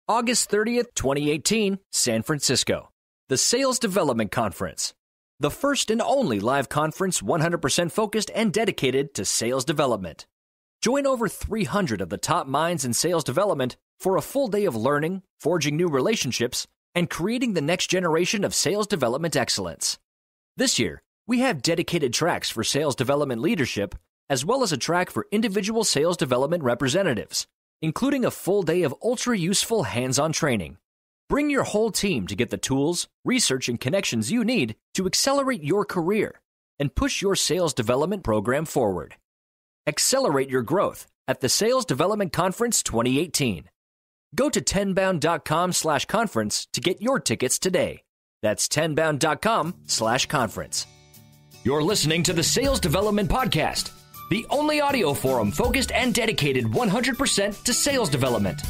August 30th, 2018, San Francisco. The Sales Development Conference. The first and only live conference 100% focused and dedicated to sales development. Join over 300 of the top minds in sales development for a full day of learning, forging new relationships, and creating the next generation of sales development excellence. This year, we have dedicated tracks for sales development leadership, as well as a track for individual sales development representatives, including a full day of ultra-useful hands-on training. Bring your whole team to get the tools, research, and connections you need to accelerate your career and push your sales development program forward. Accelerate your growth at the Sales Development Conference 2018. Go to tenbound.com/conference to get your tickets today. That's tenbound.com/conference. You're listening to the Sales Development Podcast, the only audio forum focused and dedicated 100% to sales development.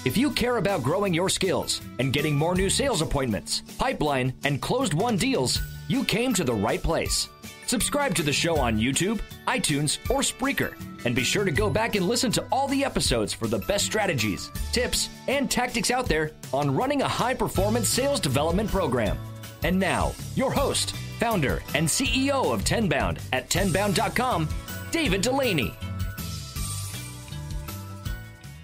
If you care about growing your skills and getting more new sales appointments, pipeline, and closed-won deals, you came to the right place. Subscribe to the show on YouTube, iTunes, or Spreaker, and be sure to go back and listen to all the episodes for the best strategies, tips, and tactics out there on running a high-performance sales development program. And now, your host, founder, and CEO of Tenbound at tenbound.com, David Delaney.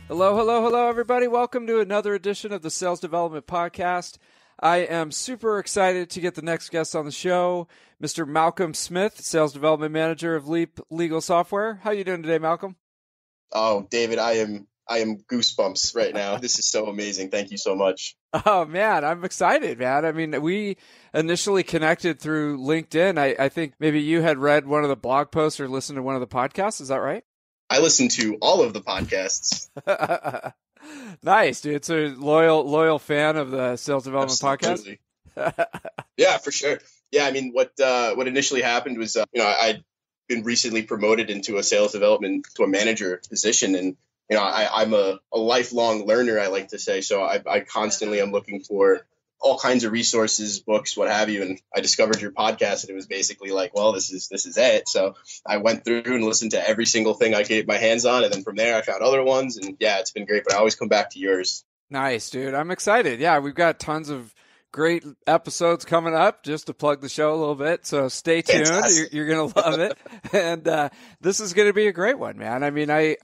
Hello, everybody. Welcome to another edition of the Sales Development Podcast. I am super excited to get the next guest on the show, Mr. Malcolm Smith, Sales Development Manager of Leap Legal Software. How are you doing today, Malcolm? Oh, David, I am goosebumps right now. This is so amazing. Thank you so much. Oh, man, I'm excited, man. I mean, we initially connected through LinkedIn. I think maybe you had read one of the blog posts or listened to one of the podcasts. Is that right? I listen to all of the podcasts. Nice, dude. It's a loyal fan of the Sales Development Absolutely. Podcast. Yeah, for sure. Yeah, I mean, what initially happened was, I'd been recently promoted into a sales development to a manager position, and I'm a lifelong learner, I like to say. So I constantly am looking for all kinds of resources, books, what have you. And I discovered your podcast, and it was basically like, well, this is it. So I went through and listened to every single thing I could get my hands on. And then from there, I found other ones. And yeah, it's been great. But I always come back to yours. Nice, dude. I'm excited. Yeah, we've got tons of great episodes coming up, just to plug the show a little bit. So stay tuned. You're going to love it. And this is going to be a great one, man. I mean, I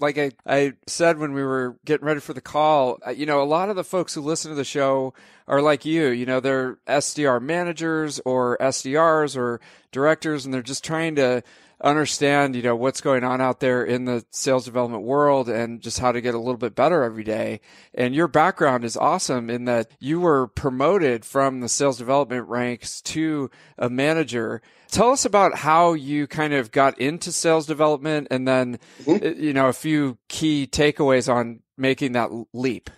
said when we were getting ready for the call, a lot of the folks who listen to the show are like you. They're SDR managers or SDRs or directors, and they're just trying to understand, what's going on out there in the sales development world and just how to get a little bit better every day. And your background is awesome in that you were promoted from the sales development ranks to a manager. Tell us about how you kind of got into sales development, and then, a few key takeaways on making that leap.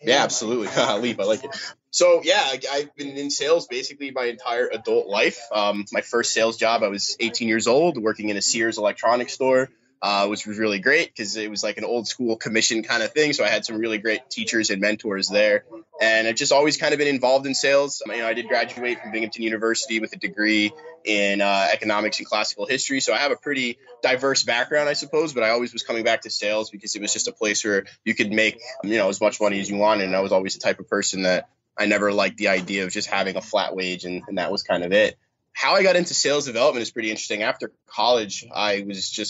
Yeah, absolutely. Leap. I like it. So yeah, I've been in sales basically my entire adult life. My first sales job, I was 18 years old, working in a Sears electronics store, which was really great because it was like an old school commission kind of thing. So I had some really great teachers and mentors there. And I've just always kind of been involved in sales. I did graduate from Binghamton University with a degree in economics and classical history. So I have a pretty diverse background, I suppose, but I always was coming back to sales because it was just a place where you could make, as much money as you wanted. And I was always the type of person that I never liked the idea of just having a flat wage, and that was kind of it. How I got into sales development is pretty interesting. After college, I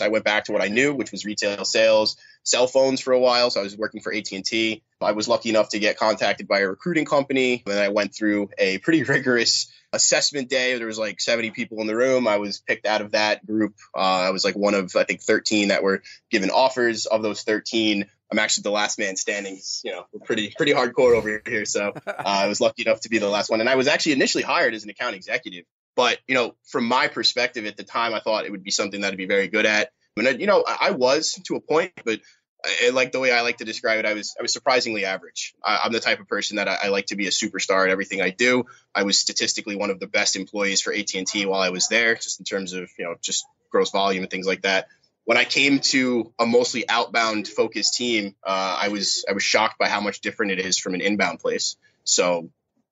went back to what I knew, which was retail sales, cell phones for a while. So I was working for AT&T. I was lucky enough to get contacted by a recruiting company. And then I went through a pretty rigorous assessment day. There was like 70 people in the room. I was picked out of that group. I was like one of, I think, 13 that were given offers. Of those 13, I'm actually the last man standing. We're pretty hardcore over here. So I was lucky enough to be the last one. And I was actually initially hired as an account executive. But, from my perspective at the time, I thought it would be something that I'd be very good at. And, I was to a point, but like the way I like to describe it, I was surprisingly average. I'm the type of person that I like to be a superstar at everything I do. I was statistically one of the best employees for AT&T while I was there, just in terms of, just gross volume and things like that. When I came to a mostly outbound focused team, I was shocked by how much different it is from an inbound place. So,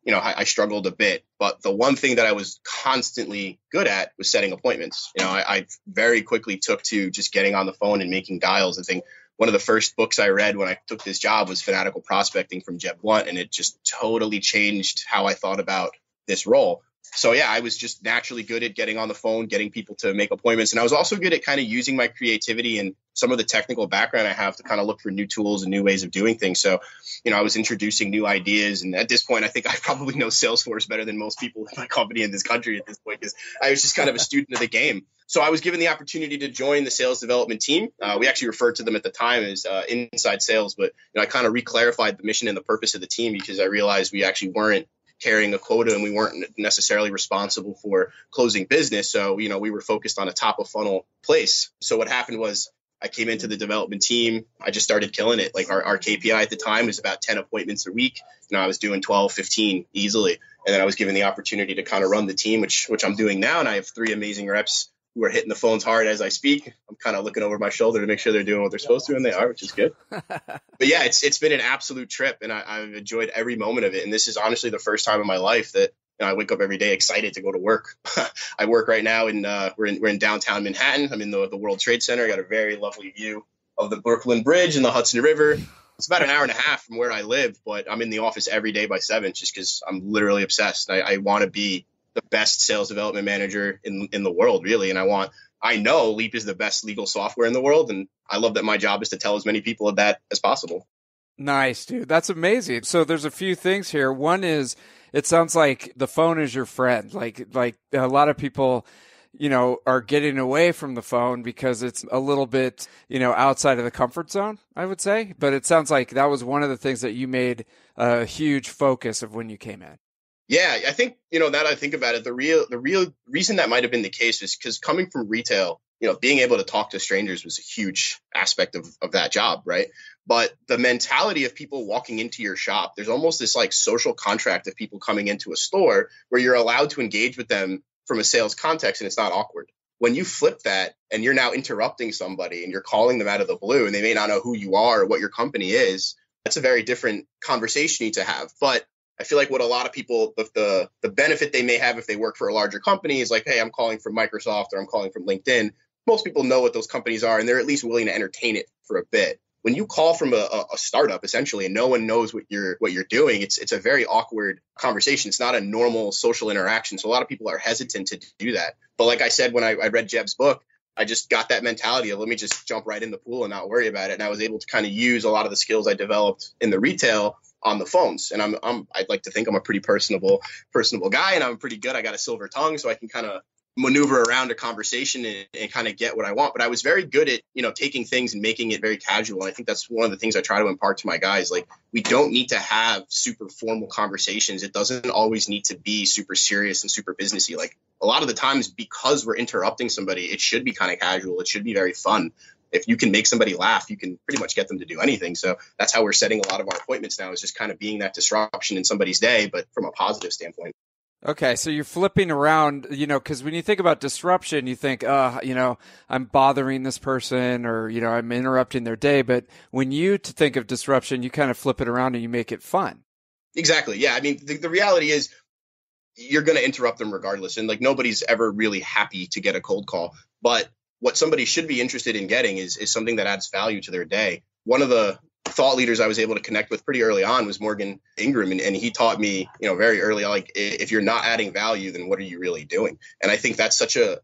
I struggled a bit, but the one thing that I was constantly good at was setting appointments. I very quickly took to just getting on the phone and making dials. I think one of the first books I read when I took this job was Fanatical Prospecting from Jeb Blunt, and it just totally changed how I thought about this role. So yeah, I was just naturally good at getting on the phone, getting people to make appointments. And I was also good at kind of using my creativity and some of the technical background I have to kind of look for new tools and new ways of doing things. So, I was introducing new ideas. And at this point, I think I probably know Salesforce better than most people in my company in this country at this point, because I was just kind of a student of the game. So I was given the opportunity to join the sales development team. We actually referred to them at the time as inside sales, but I kind of reclarified the mission and the purpose of the team, because I realized we actually weren't carrying a quota and we weren't necessarily responsible for closing business. So, we were focused on a top of funnel place. So what happened was I came into the development team. I just started killing it. Like our KPI at the time was about 10 appointments a week. I was doing 12, 15 easily. And then I was given the opportunity to kind of run the team, which I'm doing now. And I have 3 amazing reps who are hitting the phones hard as I speak. I'm kind of looking over my shoulder to make sure they're doing what they're supposed to, and they are, which is good. But yeah, it's been an absolute trip, and I've enjoyed every moment of it. And this is honestly the first time in my life that I wake up every day excited to go to work. I work right now we're in downtown Manhattan. I'm in the World Trade Center. I got a very lovely view of the Brooklyn Bridge and the Hudson River. It's about an hour and a half from where I live, but I'm in the office every day by 7 just because I'm literally obsessed. I want to be the best sales development manager in the world, really. And I know Leap is the best legal software in the world. And I love that my job is to tell as many people of that as possible. Nice, dude. That's amazing. So there's a few things here. One is, it sounds like the phone is your friend. Like a lot of people, are getting away from the phone because it's a little bit, outside of the comfort zone, I would say. But it sounds like that was one of the things that you made a huge focus of when you came in. Yeah, I think, now that I think about it, the real reason that might have been the case is because coming from retail, being able to talk to strangers was a huge aspect of that job, right? But the mentality of people walking into your shop, there's almost this like social contract of people coming into a store where you're allowed to engage with them from a sales context and it's not awkward. When you flip that and you're now interrupting somebody and you're calling them out of the blue and they may not know who you are or what your company is, that's a very different conversation you need to have. But I feel like what a lot of people, the benefit they may have if they work for a larger company is like, hey, I'm calling from Microsoft or I'm calling from LinkedIn. Most people know what those companies are and they're at least willing to entertain it for a bit. When you call from a startup, essentially, and no one knows what you're doing, it's a very awkward conversation. It's not a normal social interaction. So a lot of people are hesitant to do that. But like I said, when I read Jeb's book, I just got that mentality of let me just jump right in the pool and not worry about it. And I was able to kind of use a lot of the skills I developed in the retail on the phones. And I'd like to think I'm a pretty personable guy, and I'm pretty good. I got a silver tongue, so I can kind of maneuver around a conversation and kind of get what I want. But I was very good at, taking things and making it very casual. And I think that's one of the things I try to impart to my guys. Like, we don't need to have super formal conversations. It doesn't always need to be super serious and super businessy. Like, a lot of the times, because we're interrupting somebody, it should be kind of casual. It should be very fun. If you can make somebody laugh, you can pretty much get them to do anything. So that's how we're setting a lot of our appointments now, is just kind of being that disruption in somebody's day, but from a positive standpoint. Okay, so you're flipping around, because when you think about disruption, you think, I'm bothering this person or, I'm interrupting their day. But when you think of disruption, you kind of flip it around and you make it fun. Exactly. Yeah. I mean, the reality is you're going to interrupt them regardless. And like, nobody's ever really happy to get a cold call. But what somebody should be interested in getting is something that adds value to their day. One of the thought leaders I was able to connect with pretty early on was Morgan Ingram. And he taught me, very early, like, if you're not adding value, then what are you really doing? And I think that's such a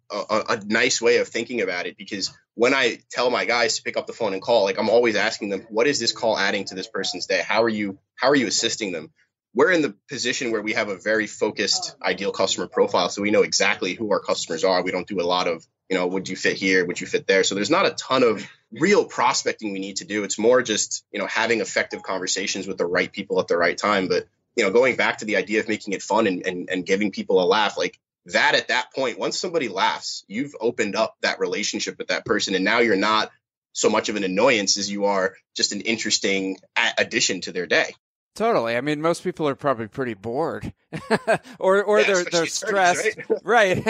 nice way of thinking about it, because when I tell my guys to pick up the phone and call, like, I'm always asking them, what is this call adding to this person's day? How are you assisting them? We're in the position where we have a very focused ideal customer profile. So we know exactly who our customers are. We don't do a lot of, would you fit here? Would you fit there? So there's not a ton of real prospecting we need to do. It's more just, having effective conversations with the right people at the right time. But, going back to the idea of making it fun and giving people a laugh, like that, at that point, once somebody laughs, you've opened up that relationship with that person. And now you're not so much of an annoyance as you are just an interesting addition to their day. Totally. I mean, most people are probably pretty bored, or yeah, they're stressed, 30s, right?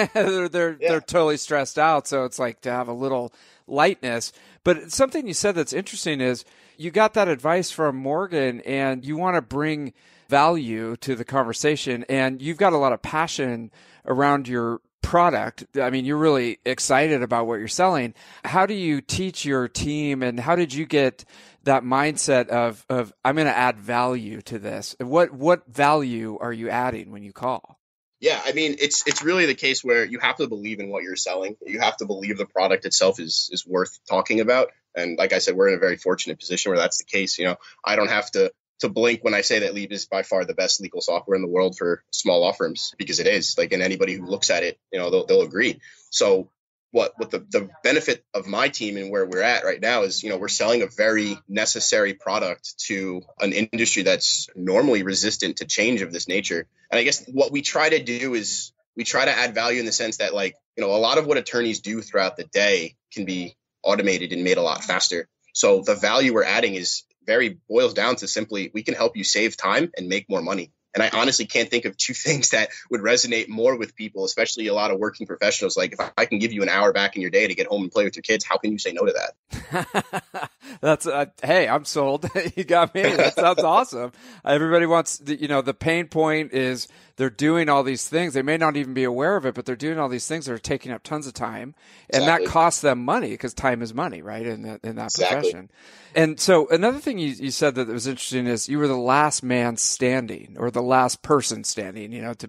They're totally stressed out. So it's like to have a little lightness. But something you said that's interesting is you got that advice from Morgan, and you want to bring value to the conversation, and you've got a lot of passion around your product. I mean, you're really excited about what you're selling. How do you teach your team, and how did you get that mindset of I'm going to add value to this? What value are you adding when you call? Yeah, I mean, it's really the case where you have to believe in what you're selling. You have to believe the product itself is worth talking about. And like I said, we're in a very fortunate position where that's the case. I don't have to blink when I say that Leap is by far the best legal software in the world for small law firms, because it is. Like, and anybody who looks at it, they'll agree. So what the benefit of my team and where we're at right now is, we're selling a very necessary product to an industry that's normally resistant to change of this nature. And I guess what we try to do is we try to add value in the sense that, like, a lot of what attorneys do throughout the day can be automated and made a lot faster. So the value we're adding boils down to simply, we can help you save time and make more money. And I honestly can't think of two things that would resonate more with people, especially a lot of working professionals. Like, if I can give you an hour back in your day to get home and play with your kids, how can you say no to that? That's hey, I'm sold. You got me. That sounds awesome. Everybody wants the pain point is they're doing all these things. They may not even be aware of it, but they're doing all these things that are taking up tons of time, and that costs them money, because time is money, right? In that profession. And so another thing you said that was interesting is you were the last man standing, or the last person standing, to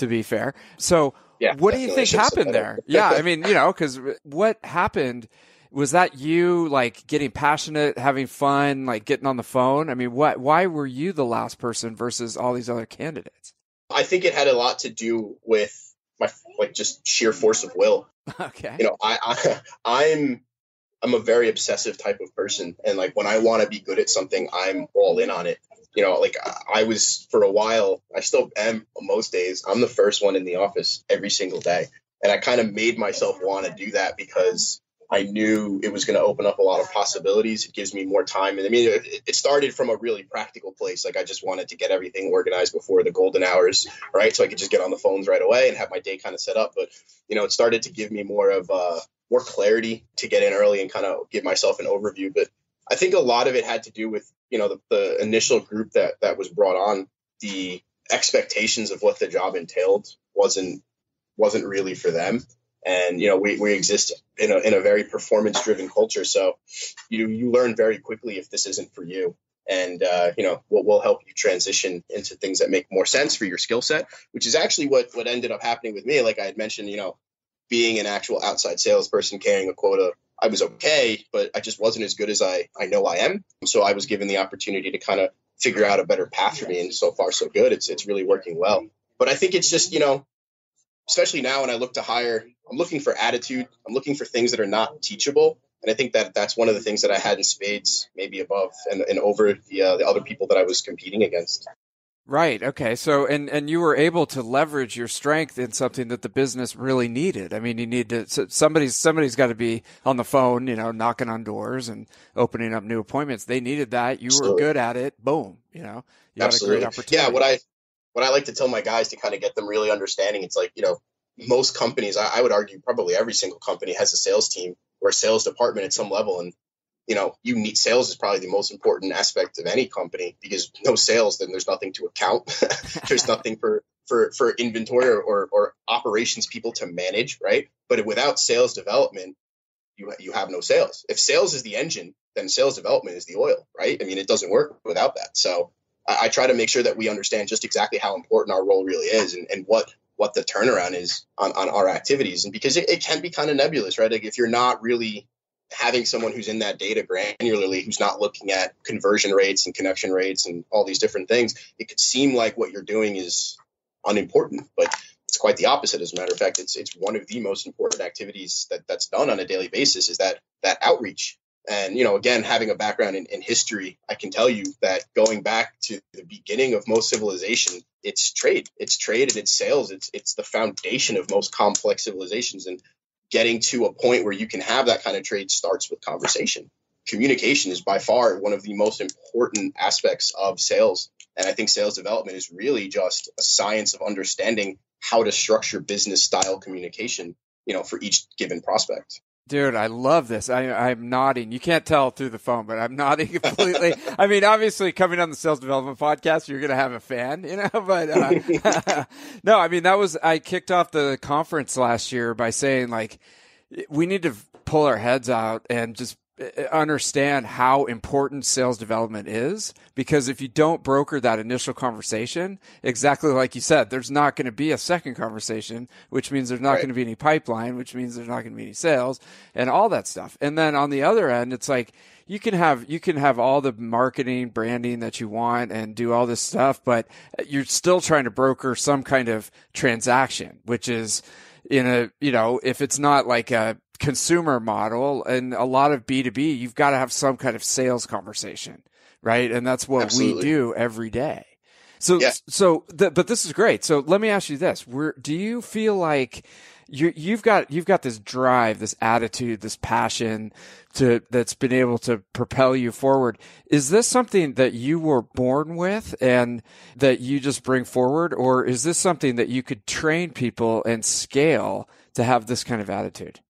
be fair. So what do you think happened there? Yeah. I mean, because what happened, was that you like getting passionate, having fun, like getting on the phone? I mean, why were you the last person versus all these other candidates? I think it had a lot to do with my just sheer force of will. Okay. I'm a very obsessive type of person. And like, when I want to be good at something, I'm all in on it. I was, for a while, I still am most days, I'm the first one in the office every single day. And I kind of made myself want to do that because I knew it was going to open up a lot of possibilities. It gives me more time. And I mean, it started from a really practical place. Like, I just wanted to get everything organized before the golden hours, right? So I could just get on the phones right away and have my day kind of set up. But, it started to give me more clarity to get in early and kind of give myself an overview. But I think a lot of it had to do with, the initial group that was brought on. The expectations of what the job entailed wasn't really for them. And, we exist in a very performance driven culture. So you learn very quickly if this isn't for you. And, we'll help you transition into things that make more sense for your skill set, which is actually what ended up happening with me. Like I had mentioned, being an actual outside salesperson carrying a quota, I was okay, but I just wasn't as good as I know I am. So I was given the opportunity to kind of figure out a better path for me. And so far, so good. It's really working well. But I think it's just, especially now when I look to hire, I'm looking for attitude. I'm looking for things that are not teachable. And I think that's one of the things that I had in spades, maybe above and over the other people that I was competing against. Right. Okay. So, and you were able to leverage your strength in something that the business really needed. I mean, you need to, somebody's got to be on the phone, knocking on doors and opening up new appointments. They needed that. You were good at it. Boom. You had a great opportunity. Yeah. What I like to tell my guys to kind of get them really understanding, it's like, most companies, I would argue probably every single company has a sales team or a sales department at some level. And, sales is probably the most important aspect of any company, because no sales, then there's nothing to account. There's nothing for inventory or operations people to manage, right? But without sales development, you have no sales. If sales is the engine, then sales development is the oil, right? I mean, it doesn't work without that. So I try to make sure that we understand just exactly how important our role really is and what the turnaround is on our activities. And because it can be kind of nebulous, right? Like, if you're not really having someone who's in that data granularly, who's not looking at conversion rates and connection rates and all these different things, it could seem like what you're doing is unimportant, but it's quite the opposite. As a matter of fact, it's one of the most important activities that's done on a daily basis, is that outreach. And, again, having a background in history, I can tell you that going back to the beginning of most civilization, it's trade and it's sales. It's the foundation of most complex civilizations. And getting to a point where you can have that kind of trade starts with conversation. Communication is by far one of the most important aspects of sales. And I think sales development is really just a science of understanding how to structure business style communication, for each given prospect. Dude, I love this. I'm nodding. You can't tell through the phone, but I'm nodding completely. I mean, obviously, coming on the Sales Development Podcast, you're going to have a fan, but no, I mean, I kicked off the conference last year by saying, like, we need to pull our heads out and just understand how important sales development is, because if you don't broker that initial conversation, exactly like you said, there's not going to be a second conversation, which means there's not going to be any pipeline, which means there's not going to be any sales and all that stuff. And then on the other end, it's like you can have all the marketing, branding that you want and do all this stuff, but you're still trying to broker some kind of transaction, which is if it's not like a consumer model and a lot of B2B, you've got to have some kind of sales conversation, right? And that's what we do every day. So, but this is great. So let me ask you this: do you feel like you've got this drive, this attitude, this passion that's been able to propel you forward? Is this something that you were born with and that you just bring forward, or is this something that you could train people and scale to have this kind of attitude?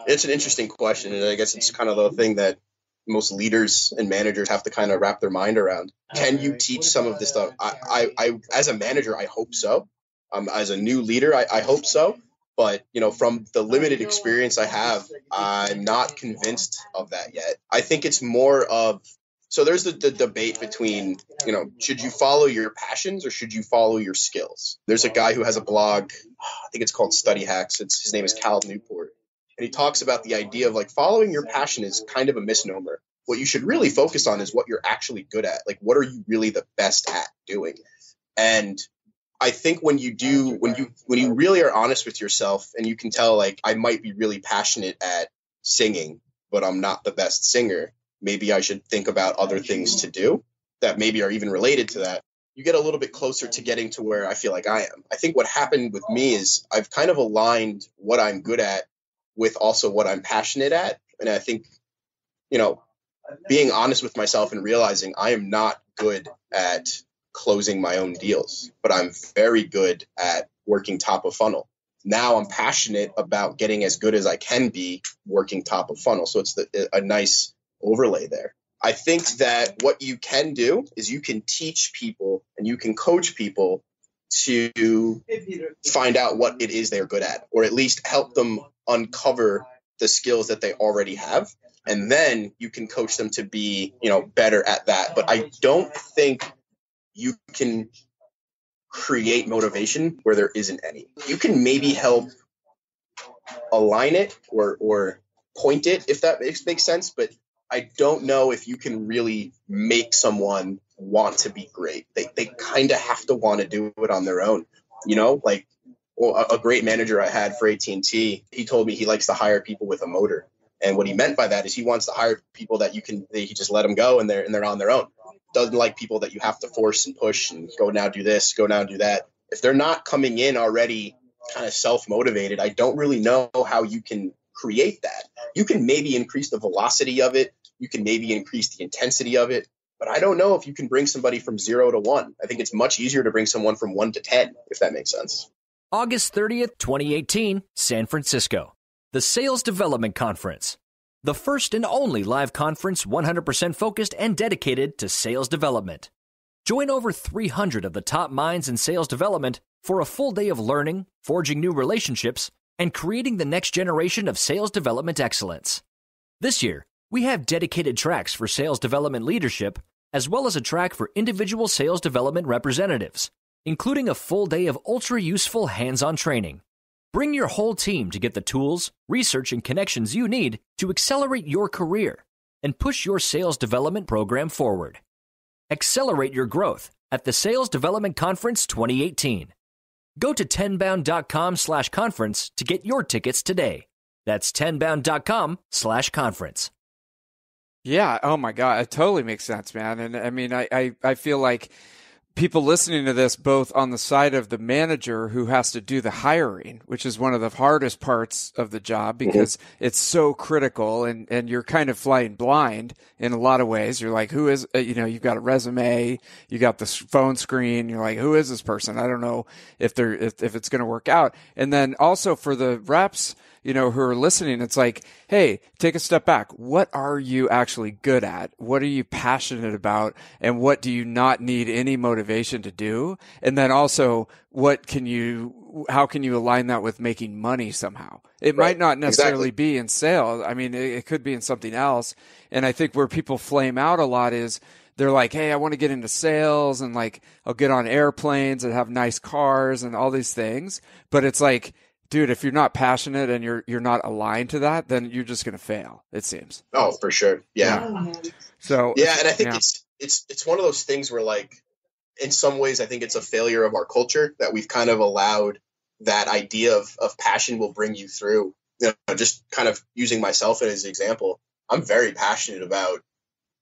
It's an interesting question, and I guess it's kind of the thing that most leaders and managers have to kind of wrap their mind around. Can you teach some of this stuff? I as a manager, I hope so. As a new leader, I hope so. But, from the limited experience I have, I'm not convinced of that yet. I think it's more of, so there's the debate between, should you follow your passions or should you follow your skills? There's a guy who has a blog, I think it's called Study Hacks. His name is Cal Newport. And he talks about the idea of like following your passion is kind of a misnomer. What you should really focus on is what you're actually good at. Like, what are you really the best at doing? And I think when you really are honest with yourself and you can tell, like, I might be really passionate at singing, but I'm not the best singer. Maybe I should think about other things to do that maybe are even related to that. You get a little bit closer to getting to where I feel like I am. I think what happened with me is I've kind of aligned what I'm good at with also what I'm passionate at. And I think, being honest with myself and realizing I am not good at closing my own deals, but I'm very good at working top of funnel. Now I'm passionate about getting as good as I can be working top of funnel. So it's a nice overlay there. I think that what you can do is you can teach people and you can coach people to find out what it is they're good at, or at least help them uncover the skills that they already have. And then you can coach them to be, better at that. But I don't think you can create motivation where there isn't any. You can maybe help align it or point it, if that makes sense. But I don't know if you can really make someone want to be great. They kind of have to want to do it on their own. A great manager I had for AT&T, he told me he likes to hire people with a motor. And what he meant by that is he wants to hire people that you just let them go and they're on their own. Doesn't like people that you have to force and push and go now do this, go now do that. If they're not coming in already kind of self-motivated, I don't really know how you can create that. You can maybe increase the velocity of it. You can maybe increase the intensity of it. But I don't know if you can bring somebody from 0 to 1. I think it's much easier to bring someone from 1 to 10, if that makes sense. August 30th, 2018, San Francisco. The Sales Development Conference. The first and only live conference 100% focused and dedicated to sales development. Join over 300 of the top minds in sales development for a full day of learning, forging new relationships, and creating the next generation of sales development excellence. This year, we have dedicated tracks for sales development leadership, as well as a track for individual sales development representatives, including a full day of ultra-useful hands-on training. Bring your whole team to get the tools, research, and connections you need to accelerate your career and push your sales development program forward. Accelerate your growth at the Sales Development Conference 2018. Go to tenbound.com/conference to get your tickets today. That's tenbound.com/conference. Yeah. Oh my God. It totally makes sense, man. And I mean, I feel like people listening to this, both on the side of the manager who has to do the hiring, which is one of the hardest parts of the job because it's so critical and you're kind of flying blind in a lot of ways. You're like, who is, you've got a resume, you got the phone screen. You're like, who is this person? I don't know if it's going to work out. And then also for the reps, who are listening, it's like, hey, take a step back. What are you actually good at? What are you passionate about? And what do you not need any motivation to do? And then also, how can you align that with making money somehow? It might not necessarily be in sales. I mean, it could be in something else. And I think where people flame out a lot is they're like, hey, I want to get into sales and like I'll get on airplanes and have nice cars and all these things. But it's like, dude, if you're not passionate and you're not aligned to that, then you're just going to fail, it seems. Oh, for sure. Yeah. So yeah, and I think it's one of those things where, like, in some ways, I think it's a failure of our culture that we've kind of allowed that idea of passion will bring you through. Just kind of using myself as an example, I'm very passionate about,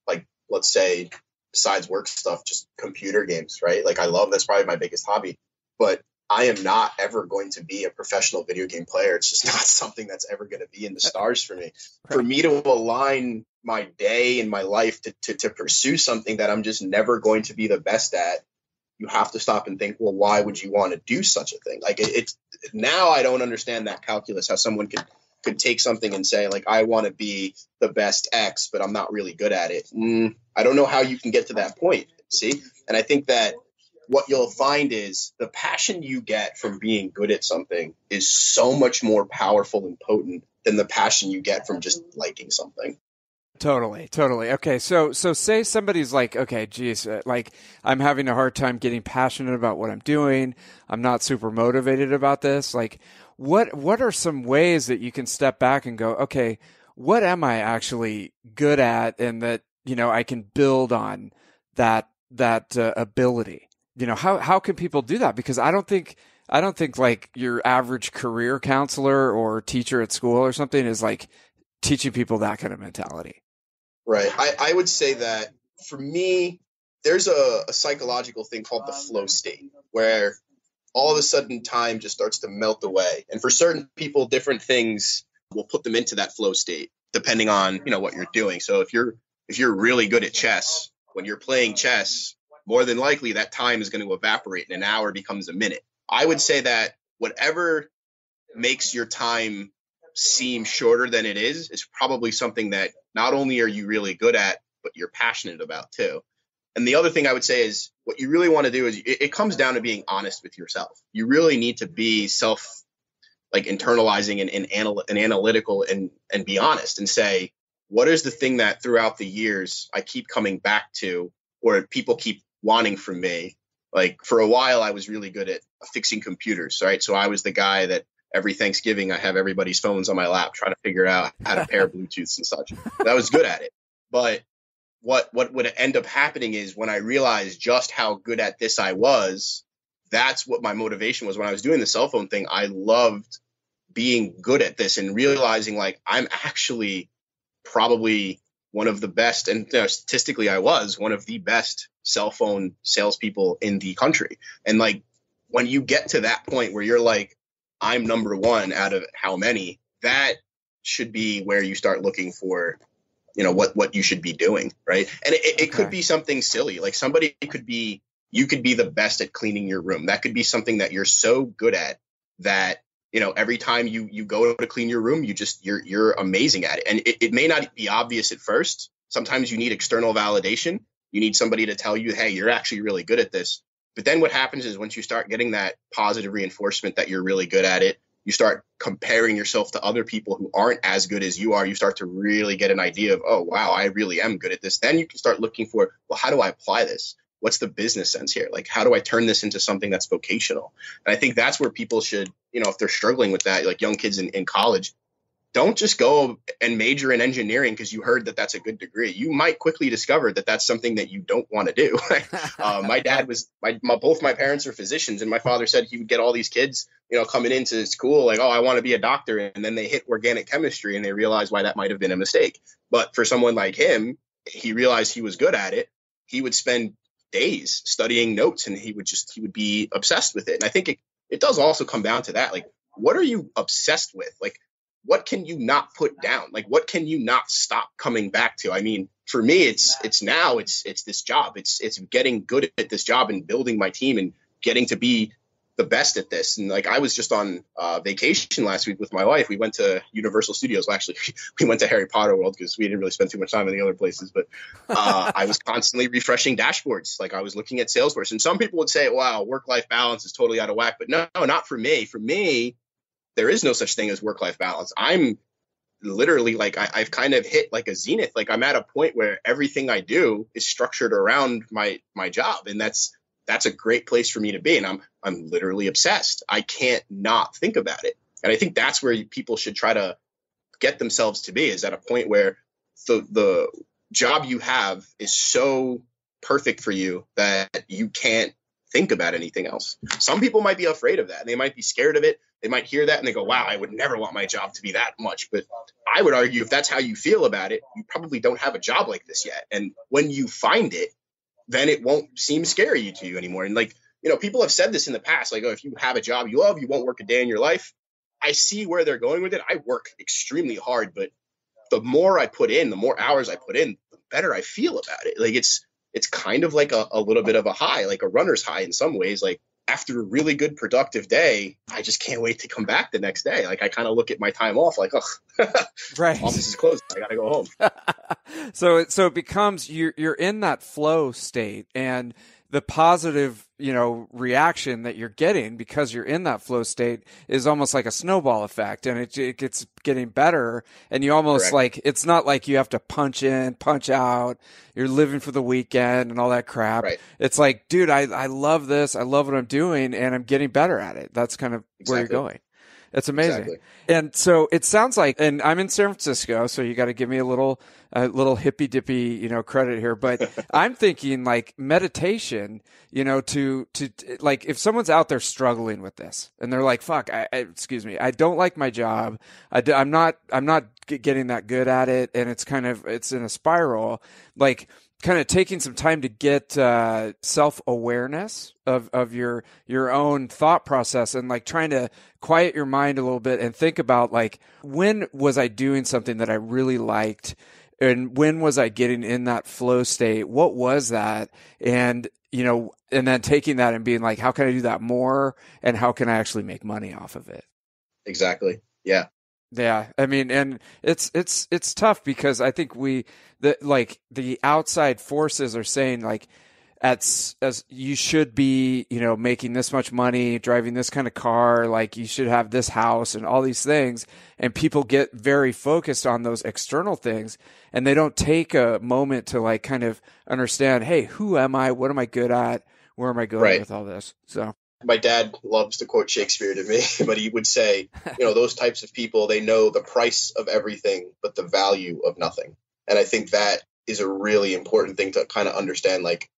like, let's say, besides work stuff, just computer games, right? Like, that's probably my biggest hobby, but I am not ever going to be a professional video game player. It's just not something that's ever going to be in the stars for me. Right. For me to align my day and my life to pursue something that I'm just never going to be the best at, you have to stop and think, well, why would you want to do such a thing? Like, it's now I don't understand that calculus, how someone could take something and say, like, I want to be the best X, but I'm not really good at it. I don't know how you can get to that point. See? And I think that what you'll find is the passion you get from being good at something is so much more powerful and potent than the passion you get from just liking something. Totally. Okay, so say somebody's like, okay, geez, like I'm having a hard time getting passionate about what I'm doing. I'm not super motivated about this. Like, what are some ways that you can step back and go, okay, what am I actually good at, and that I can build on that ability. How can people do that? Because I don't think like your average career counselor or teacher at school or something is like teaching people that kind of mentality. Right. I would say that for me, there's a psychological thing called the flow state, where all of a sudden time just starts to melt away. And for certain people, different things will put them into that flow state, depending on, what you're doing. So if you're really good at chess, when you're playing chess, more than likely that time is going to evaporate and an hour becomes a minute. I would say that whatever makes your time seem shorter than it is probably something that not only are you really good at, but you're passionate about too. And the other thing I would say is what you really want to do is it comes down to being honest with yourself. You really need to be internalizing and analytical and be honest and say, what is the thing that throughout the years I keep coming back to, or people keep wanting from me? Like, for a while, I was really good at fixing computers, right? So I was the guy that every Thanksgiving, I have everybody's phones on my lap trying to figure out how to pair Bluetooths and such. And I was good at it. But what would end up happening is when I realized just how good at this I was, that's what my motivation was. When I was doing the cell phone thing, I loved being good at this and realizing, like, I'm actually probably one of the best, and statistically I was one of the best cell phone salespeople in the country. And like, when you get to that point where you're like, I'm number one out of how many, that should be where you start looking for, what you should be doing. Right. And it could be something silly. Like, you could be the best at cleaning your room. That could be something that you're so good at that, every time you go to clean your room, you're amazing at it. And it may not be obvious at first. Sometimes you need external validation. You need somebody to tell you, hey, you're actually really good at this. But then what happens is once you start getting that positive reinforcement that you're really good at it, you start comparing yourself to other people who aren't as good as you are. You start to really get an idea of, oh, wow, I really am good at this. Then you can start looking for, well, how do I apply this? What's the business sense here? Like, how do I turn this into something that's vocational? And I think that's where people should, if they're struggling with that, like young kids in college, don't just go and major in engineering because you heard that that's a good degree. You might quickly discover that that's something that you don't want to do. My dad both my parents are physicians, and my father said he would get all these kids, coming into school like, oh, I want to be a doctor. And then they hit organic chemistry and they realize why that might have been a mistake. But for someone like him, he realized he was good at it. He would spend days studying notes and he would be obsessed with it. And I think it does also come down to that. Like, what are you obsessed with? Like, what can you not put down? Like, what can you not stop coming back to? I mean, for me, it's this job. It's getting good at this job and building my team and getting to be the best at this. And like, I was just on vacation last week with my wife. We went to Universal Studios. Well, actually, we went to Harry Potter World because we didn't really spend too much time in the other places. But I was constantly refreshing dashboards. Like, I was looking at Salesforce. And some people would say, wow, work-life balance is totally out of whack. But no, not for me. For me, there is no such thing as work-life balance. I'm literally like, I've kind of hit like a zenith. Like, I'm at a point where everything I do is structured around my job. And that's a great place for me to be. And I'm literally obsessed. I can't not think about it. And I think that's where people should try to get themselves to be, is at a point where the job you have is so perfect for you that you can't think about anything else. Some people might be afraid of that. They might be scared of it. They might hear that and they go, wow, I would never want my job to be that much. But I would argue, if that's how you feel about it, you probably don't have a job like this yet. And when you find it, then it won't seem scary to you anymore. And like, people have said this in the past, like, oh, if you have a job you love, you won't work a day in your life. I see where they're going with it. I work extremely hard, but the more I put in, the more hours I put in, the better I feel about it. Like, it's kind of like a little bit of a high, like a runner's high in some ways. Like, after a really good productive day, I just can't wait to come back the next day. Like, I kind of look at my time off like, oh, right, office is closed, I got to go home. So it becomes you're in that flow state, and the positive, reaction that you're getting because you're in that flow state is almost like a snowball effect, and it gets getting better. And you almost Correct. like, it's not like you have to punch in, punch out. You're living for the weekend and all that crap. Right. It's like, dude, I love this. I love what I'm doing, and I'm getting better at it. That's kind of Exactly. where you're going. It's amazing. Exactly. And so it sounds like, and I'm in San Francisco, so you got to give me a little hippy dippy, credit here. But I'm thinking like meditation, to like, if someone's out there struggling with this and they're like, fuck, excuse me, I don't like my job. I'm not getting that good at it. And it's in a spiral, like, kind of taking some time to get self-awareness of your own thought process, and like trying to quiet your mind a little bit and think about, like, when was I doing something that I really liked, and when was I getting in that flow state? What was that? And and then taking that and being like, how can I do that more, and how can I actually make money off of it? Exactly. Yeah. Yeah, I mean, and it's tough because I think the outside forces are saying, like, as you should be, making this much money, driving this kind of car, like you should have this house and all these things, and people get very focused on those external things, and they don't take a moment to like kind of understand, hey, who am I? What am I good at? Where am I going with all this? So. My dad loves to quote Shakespeare to me, but he would say, those types of people, they know the price of everything, but the value of nothing. And I think that is a really important thing to kind of understand. Like,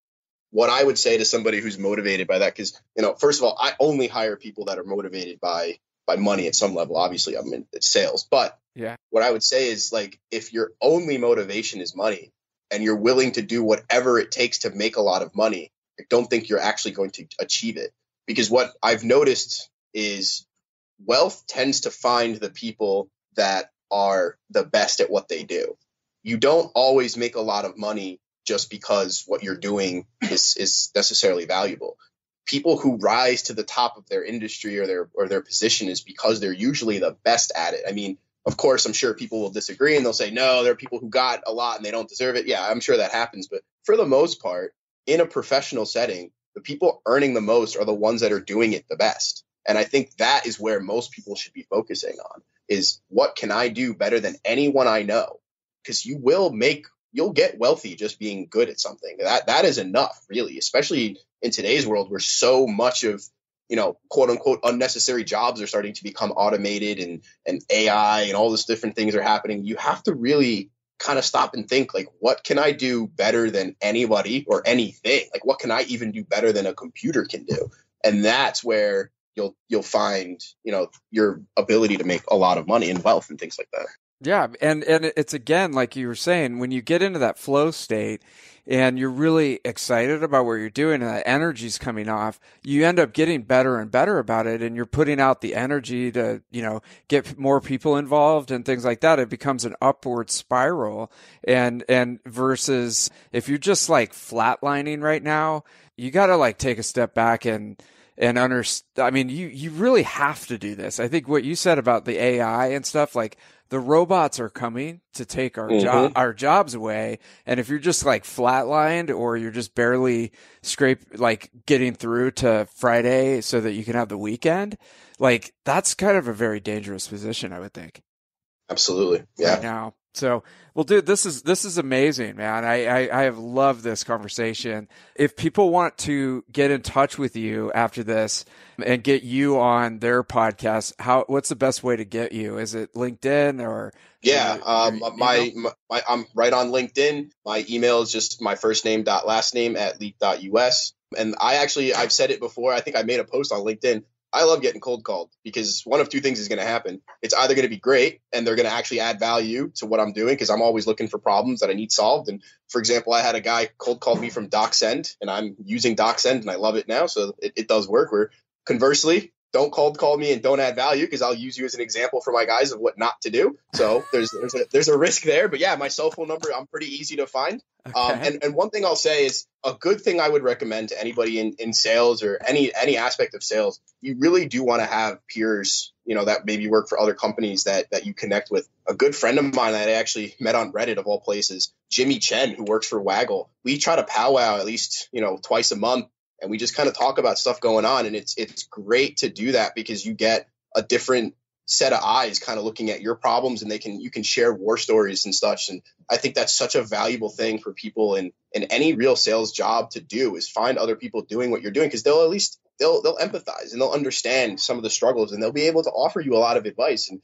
what I would say to somebody who's motivated by that, because, first of all, I only hire people that are motivated by money at some level. Obviously, I'm in sales, but yeah, what I would say is, like, if your only motivation is money and you're willing to do whatever it takes to make a lot of money, I don't think you're actually going to achieve it. Because what I've noticed is wealth tends to find the people that are the best at what they do. You don't always make a lot of money just because what you're doing is necessarily valuable. People who rise to the top of their industry or their position is because they're usually the best at it. I mean, of course, I'm sure people will disagree and they'll say, no, there are people who got a lot and they don't deserve it. Yeah, I'm sure that happens. But for the most part, in a professional setting, the people earning the most are the ones that are doing it the best. And I think that is where most people should be focusing on, is what can I do better than anyone I know? Because you'll get wealthy just being good at something. That is enough, really, especially in today's world where so much of, quote unquote, unnecessary jobs are starting to become automated and AI and all these different things are happening. You have to really kind of stop and think, like, what can I do better than anybody or anything? Like, what can I even do better than a computer can do? And that's where you'll find, your ability to make a lot of money and wealth and things like that. Yeah. And it's, again, like you were saying, when you get into that flow state and you're really excited about what you're doing and that energy's coming off, you end up getting better and better about it. And you're putting out the energy to, get more people involved and things like that. It becomes an upward spiral. And versus if you're just like flatlining right now, you got to like take a step back and and I mean, you really have to do this. I think what you said about the AI and stuff, like the robots are coming to take our jobs away. And if you're just like flatlined or you're just barely like getting through to Friday so that you can have the weekend, like that's kind of a very dangerous position, I would think. Absolutely. Yeah. Right now. So, well, dude, this is amazing, man. I have loved this conversation. If people want to get in touch with you after this and get you on their podcast, what's the best way to get you? Is it LinkedIn or? Yeah. I'm right on LinkedIn. My email is just my first name dot last name at leap.us. And I've said it before. I think I made a post on LinkedIn. I love getting cold called because one of two things is going to happen. It's either going to be great and they're going to actually add value to what I'm doing because I'm always looking for problems that I need solved. And for example, I had a guy cold call me from DocSend and I'm using DocSend and I love it now. So it does work. Where conversely, don't cold call me and don't add value because I'll use you as an example for my guys of what not to do. So there's a risk there. But yeah, my cell phone number, I'm pretty easy to find. Okay. And one thing I'll say is a good thing I would recommend to anybody in sales or any aspect of sales, you really do want to have peers, that maybe work for other companies that you connect with. A good friend of mine that I actually met on Reddit of all places, Jimmy Chen, who works for Waggle. We try to powwow at least, twice a month. And we just kind of talk about stuff going on. And it's great to do that because you get a different set of eyes kind of looking at your problems and you can share war stories and such. And I think that's such a valuable thing for people in any real sales job to do is find other people doing what you're doing because they'll empathize and they'll understand some of the struggles and they'll be able to offer you a lot of advice. And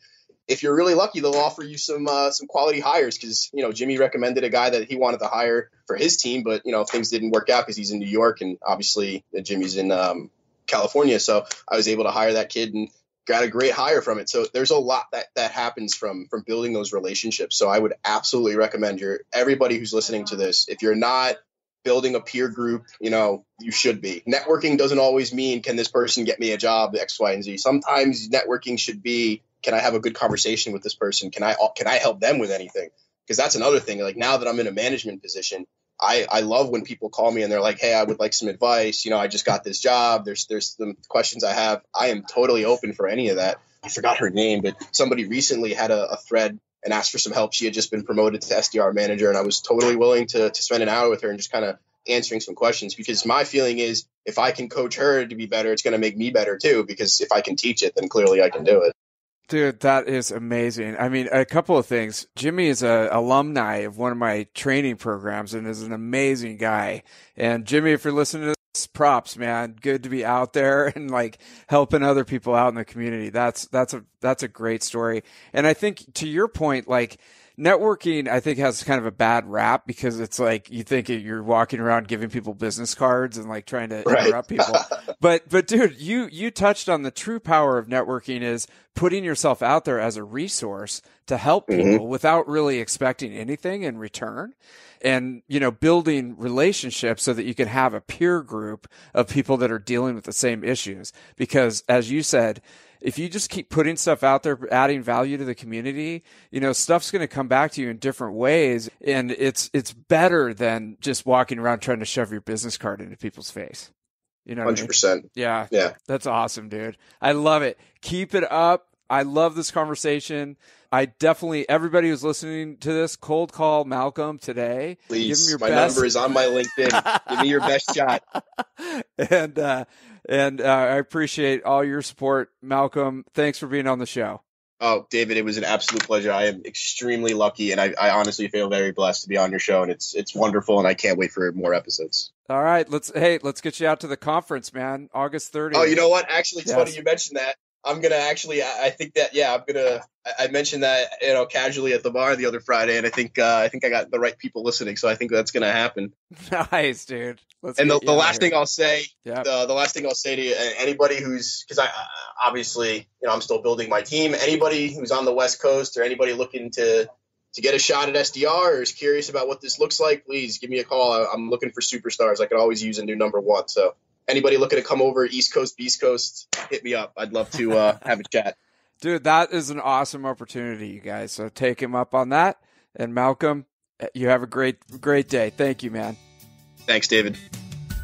if you're really lucky, they'll offer you some quality hires because, Jimmy recommended a guy that he wanted to hire for his team. But, things didn't work out because he's in New York and obviously Jimmy's in California. So I was able to hire that kid and got a great hire from it. So there's a lot that happens from building those relationships. So I would absolutely recommend everybody who's listening to this, if you're not building a peer group, you should be. Networking doesn't always mean, can this person get me a job, X, Y, and Z. Sometimes networking should be, can I have a good conversation with this person? Can I help them with anything? Because that's another thing. Like now that I'm in a management position, I love when people call me and they're like, hey, I would like some advice. I just got this job. There's some questions I have. I am totally open for any of that. I forgot her name, but somebody recently had a thread and asked for some help. She had just been promoted to SDR manager, and I was totally willing to spend an hour with her and just kind of answering some questions because my feeling is if I can coach her to be better, it's going to make me better too, because if I can teach it, then clearly I can do it. Dude, that is amazing. I mean, a couple of things. Jimmy is an alumni of one of my training programs and is an amazing guy. And Jimmy, if you're listening to this, props, man. Good to be out there and like helping other people out in the community. That's a great story. And I think to your point, like networking, I think has kind of a bad rap because it's like you think you're walking around giving people business cards and like trying to interrupt people. But dude, you touched on the true power of networking is putting yourself out there as a resource to help people without really expecting anything in return. And, building relationships so that you can have a peer group of people that are dealing with the same issues. Because as you said, if you just keep putting stuff out there, adding value to the community, stuff's going to come back to you in different ways. And it's better than just walking around trying to shove your business card into people's face. 100%. I mean? Yeah. That's awesome, dude. I love it. Keep it up. I love this conversation. I definitely, everybody who's listening to this, cold call Malcolm today. Please, give him your best. Number is on my LinkedIn. Give me your best shot. And I appreciate all your support, Malcolm. Thanks for being on the show. Oh, David, it was an absolute pleasure. I am extremely lucky, and I honestly feel very blessed to be on your show, and it's wonderful, and I can't wait for more episodes. All right, let's get you out to the conference, man. August 30th. Oh, you know what? Actually, it's funny you mentioned that. I'm going to actually, I think that, I mentioned that, casually at the bar the other Friday, and I think I got the right people listening. So I think that's going to happen. Nice, dude. The last thing I'll say, the last thing I'll say to you, anybody who's, because I obviously, I'm still building my team, anybody who's on the West Coast or anybody looking to get a shot at SDR or is curious about what this looks like, please give me a call. I'm looking for superstars. I could always use a new number one. So anybody looking to come over East Coast, Beast Coast, hit me up. I'd love to have a chat. Dude, that is an awesome opportunity, you guys. So take him up on that. And Malcolm, you have a great day. Thank you, man. Thanks, David.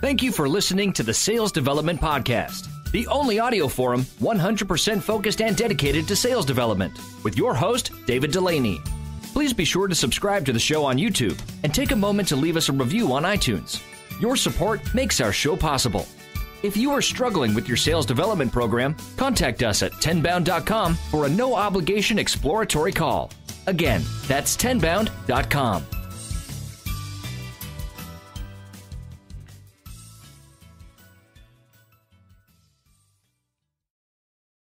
Thank you for listening to the Sales Development Podcast. the only audio forum 100% focused and dedicated to sales development, with your host, David Delaney. Please be sure to subscribe to the show on YouTube and take a moment to leave us a review on iTunes. Your support makes our show possible. If you are struggling with your sales development program, contact us at tenbound.com for a no-obligation exploratory call. Again, that's tenbound.com.